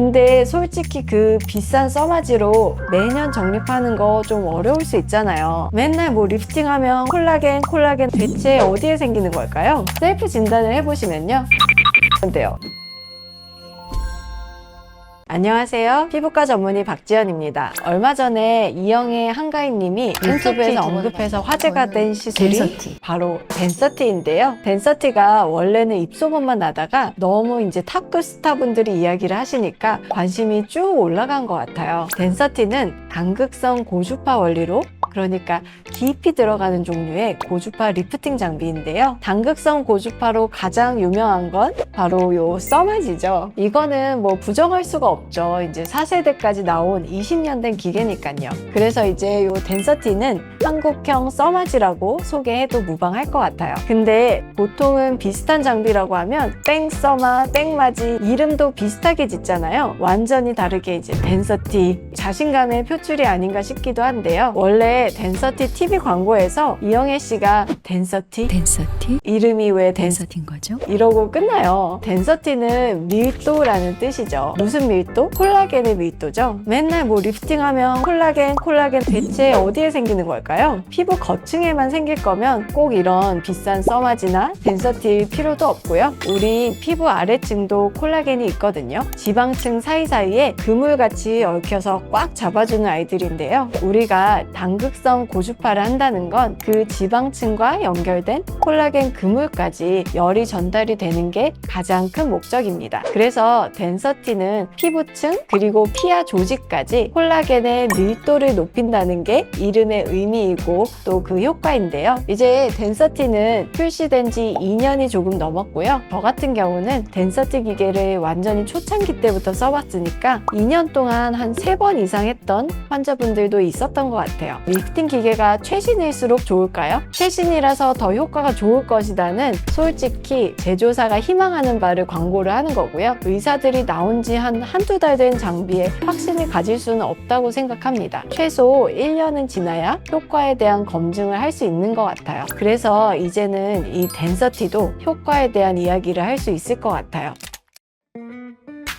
근데 솔직히 그 비싼 써마지로 매년 정립하는 거 좀 어려울 수 있잖아요. 맨날 뭐 리프팅하면 콜라겐 대체 어디에 생기는 걸까요? 셀프 진단을 해보시면요 돼요. 안녕하세요. 피부과 전문의 박지연입니다. 얼마 전에 이영애 한가인님이 유튜브에서 언급해서 화제가 된 시술이 덴서티. 바로 덴서티인데요. 덴서티가 원래는 입소문만 나다가 너무 이제 탑급 스타분들이 이야기를 하시니까 관심이 쭉 올라간 것 같아요. 덴서티는 당극성 고주파 원리로, 그러니까 깊이 들어가는 종류의 고주파 리프팅 장비인데요. 당극성 고주파로 가장 유명한 건 바로 요 써마지죠. 이거는 뭐 부정할 수가 없죠. 이제 4세대까지 나온 20년 된 기계니까요. 그래서 이제 요 덴서티는 한국형 써마지라고 소개해도 무방할 것 같아요. 근데 보통은 비슷한 장비라고 하면 땡써마, 땡마지 이름도 비슷하게 짓잖아요. 완전히 다르게 이제 덴서티, 자신감의 표출이 아닌가 싶기도 한데요. 원래 덴서티 TV 광고에서 이영애 씨가 덴서티? 이름이 왜 덴서티인 거죠? 이러고 끝나요. 덴서티는 밀도라는 뜻이죠. 무슨 밀도? 콜라겐의 밀도죠. 맨날 뭐 리프팅하면 콜라겐 대체 어디에 생기는 걸까요? 피부 겉층에만 생길 거면 꼭 이런 비싼 써마지나 덴서티일 필요도 없고요. 우리 피부 아래층도 콜라겐이 있거든요. 지방층 사이사이에 그물같이 얽혀서 꽉 잡아주는 아이들인데요. 우리가 당극성 고주파를 한다는 건 그 지방층과 연결된 콜라겐 그물까지 열이 전달이 되는 게 가장 큰 목적입니다. 그래서 덴서티는 피부층 그리고 피하 조직까지 콜라겐의 밀도를 높인다는 게 이름의 의미이고 또 그 효과인데요. 이제 덴서티는 출시된 지 2년이 조금 넘었고요. 저 같은 경우는 덴서티 기계를 완전히 초창기 때부터 써봤으니까 2년 동안 한 3번 이상 했던 환자분들도 있었던 것 같아요. 리프팅 기계가 최신일수록 좋을까요? 최신이라서 더 효과가 좋을 것이다는 솔직히 제조사가 희망하는 바를 광고를 하는 거고요. 의사들이 나온 지 한두 달 된 장비에 확신을 가질 수는 없다고 생각합니다. 최소 1년은 지나야 효과에 대한 검증을 할 수 있는 것 같아요. 그래서 이제는 이 덴서티도 효과에 대한 이야기를 할 수 있을 것 같아요.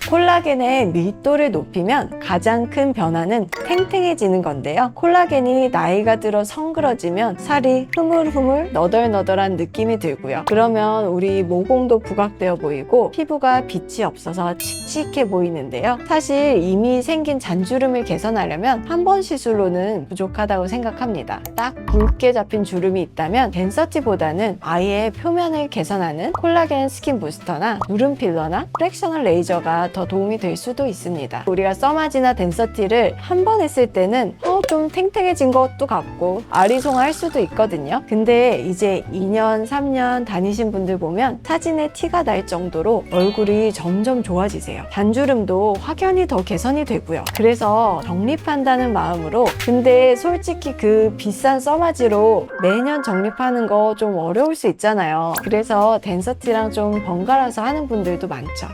콜라겐의 밀도를 높이면 가장 큰 변화는 탱탱해지는 건데요. 콜라겐이 나이가 들어 성그러지면 살이 흐물흐물 너덜너덜한 느낌이 들고요. 그러면 우리 모공도 부각되어 보이고 피부가 빛이 없어서 칙칙해 보이는데요. 사실 이미 생긴 잔주름을 개선하려면 한 번 시술로는 부족하다고 생각합니다. 딱 굵게 잡힌 주름이 있다면 덴서티보다는 아예 표면을 개선하는 콜라겐 스킨 부스터나 누름 필러나 프랙셔널 레이저가 더 도움이 될 수도 있습니다. 우리가 써마지나 덴서티를 한 번 했을 때는 좀 탱탱해진 것도 같고 아리송할 수도 있거든요. 근데 이제 2년, 3년 다니신 분들 보면 사진에 티가 날 정도로 얼굴이 점점 좋아지세요. 잔주름도 확연히 더 개선이 되고요. 그래서 정립한다는 마음으로, 근데 솔직히 그 비싼 써마지로 매년 정립하는 거 좀 어려울 수 있잖아요. 그래서 덴서티랑 좀 번갈아서 하는 분들도 많죠.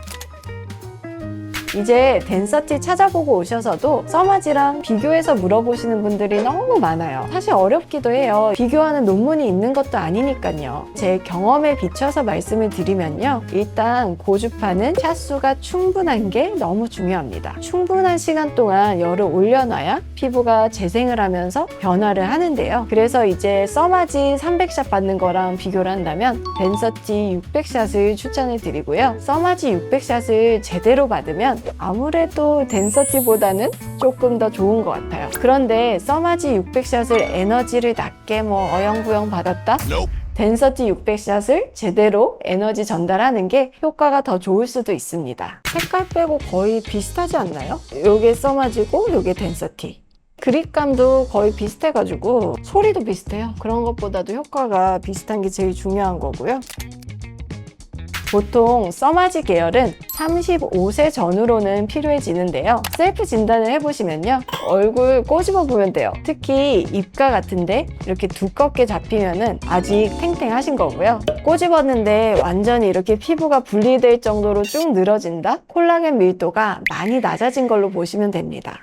이제 덴서티 찾아보고 오셔서도 써마지랑 비교해서 물어보시는 분들이 너무 많아요. 사실 어렵기도 해요. 비교하는 논문이 있는 것도 아니니까요. 제 경험에 비춰서 말씀을 드리면요. 일단 고주파는 샷수가 충분한 게 너무 중요합니다. 충분한 시간 동안 열을 올려놔야 피부가 재생을 하면서 변화를 하는데요. 그래서 이제 써마지 300샷 받는 거랑 비교를 한다면 덴서티 600샷을 추천을 드리고요. 써마지 600샷을 제대로 받으면 아무래도 덴서티보다는 조금 더 좋은 것 같아요. 그런데 써마지 600샷을 에너지를 낮게 어영부영 받았다? 덴서티 600샷을 제대로 에너지 전달하는 게 효과가 더 좋을 수도 있습니다. 색깔 빼고 거의 비슷하지 않나요? 요게 써마지고 요게 덴서티. 그립감도 거의 비슷해가지고 소리도 비슷해요. 그런 것보다도 효과가 비슷한 게 제일 중요한 거고요. 보통 써마지 계열은 35세 전후로는 필요해지는데요. 셀프 진단을 해보시면요. 얼굴 꼬집어 보면 돼요. 특히 입가 같은데 이렇게 두껍게 잡히면은 아직 탱탱하신 거고요. 꼬집었는데 완전히 이렇게 피부가 분리될 정도로 쭉 늘어진다? 콜라겐 밀도가 많이 낮아진 걸로 보시면 됩니다.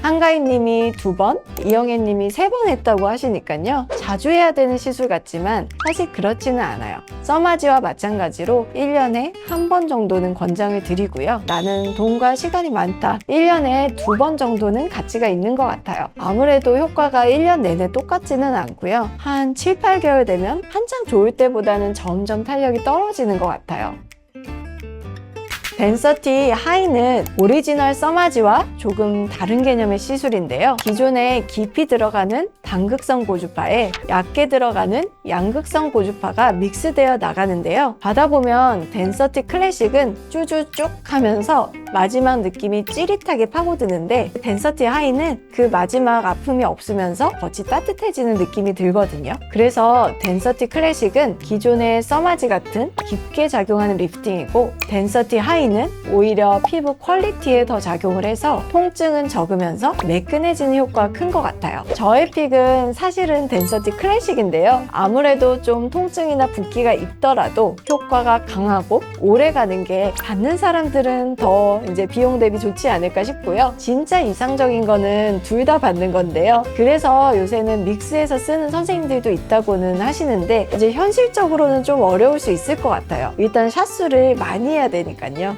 한가인님이 2번, 이영애님이 3번 했다고 하시니까요. 자주 해야 되는 시술 같지만 사실 그렇지는 않아요. 써마지와 마찬가지로 1년에 한 번 정도는 권장을 드리고요. 나는 돈과 시간이 많다. 1년에 2번 정도는 가치가 있는 것 같아요. 아무래도 효과가 1년 내내 똑같지는 않고요. 한 7, 8개월 되면 한창 좋을 때보다는 점점 탄력이 떨어지는 것 같아요. 덴서티 하이는 오리지널 써마지와 조금 다른 개념의 시술인데요. 기존에 깊이 들어가는 단극성 고주파에 얕게 들어가는 양극성 고주파가 믹스되어 나가는데요. 받아보면 덴서티 클래식은 쭈쭈쭉 하면서 마지막 느낌이 찌릿하게 파고드는데 덴서티 하이는 그 마지막 아픔이 없으면서 겉이 따뜻해지는 느낌이 들거든요. 그래서 덴서티 클래식은 기존의 써마지 같은 깊게 작용하는 리프팅이고 덴서티 하이는 오히려 피부 퀄리티에 더 작용을 해서 통증은 적으면서 매끈해지는 효과가 큰 것 같아요. 저의 픽은 사실은 덴서티 클래식인데요. 아무래도 좀 통증이나 붓기가 있더라도 효과가 강하고 오래 가는 게 받는 사람들은 더 이제 비용 대비 좋지 않을까 싶고요. 진짜 이상적인 거는 둘 다 받는 건데요. 그래서 요새는 믹스해서 쓰는 선생님들도 있다고는 하시는데 이제 현실적으로는 좀 어려울 수 있을 것 같아요. 일단 샷수를 많이 해야 되니까요.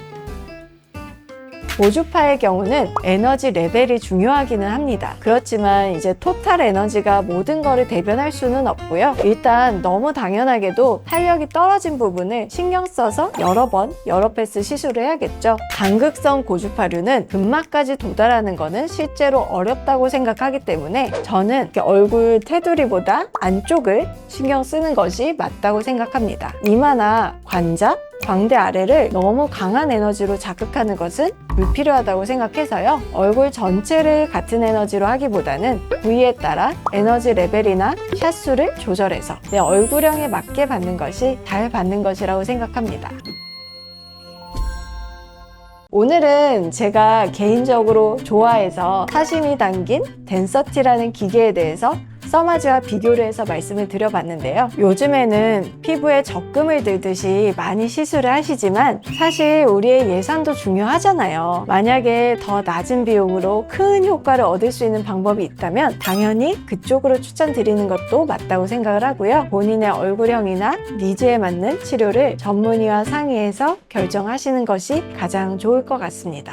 고주파의 경우는 에너지 레벨이 중요하기는 합니다. 그렇지만 이제 토탈 에너지가 모든 거를 대변할 수는 없고요. 일단 너무 당연하게도 탄력이 떨어진 부분을 신경 써서 여러 패스 시술을 해야겠죠. 단극성 고주파류는 근막까지 도달하는 거는 실제로 어렵다고 생각하기 때문에 저는 얼굴 테두리보다 안쪽을 신경 쓰는 것이 맞다고 생각합니다. 이마나 관자, 광대 아래를 너무 강한 에너지로 자극하는 것은 불필요하다고 생각해서요. 얼굴 전체를 같은 에너지로 하기보다는 부위에 따라 에너지 레벨이나 샷수를 조절해서 내 얼굴형에 맞게 받는 것이 잘 받는 것이라고 생각합니다. 오늘은 제가 개인적으로 좋아해서 사심이 담긴 덴서티라는 기계에 대해서 써마지와 비교를 해서 말씀을 드려봤는데요. 요즘에는 피부에 적금을 들듯이 많이 시술을 하시지만 사실 우리의 예산도 중요하잖아요. 만약에 더 낮은 비용으로 큰 효과를 얻을 수 있는 방법이 있다면 당연히 그쪽으로 추천드리는 것도 맞다고 생각을 하고요. 본인의 얼굴형이나 니즈에 맞는 치료를 전문의와 상의해서 결정하시는 것이 가장 좋을 것 같습니다.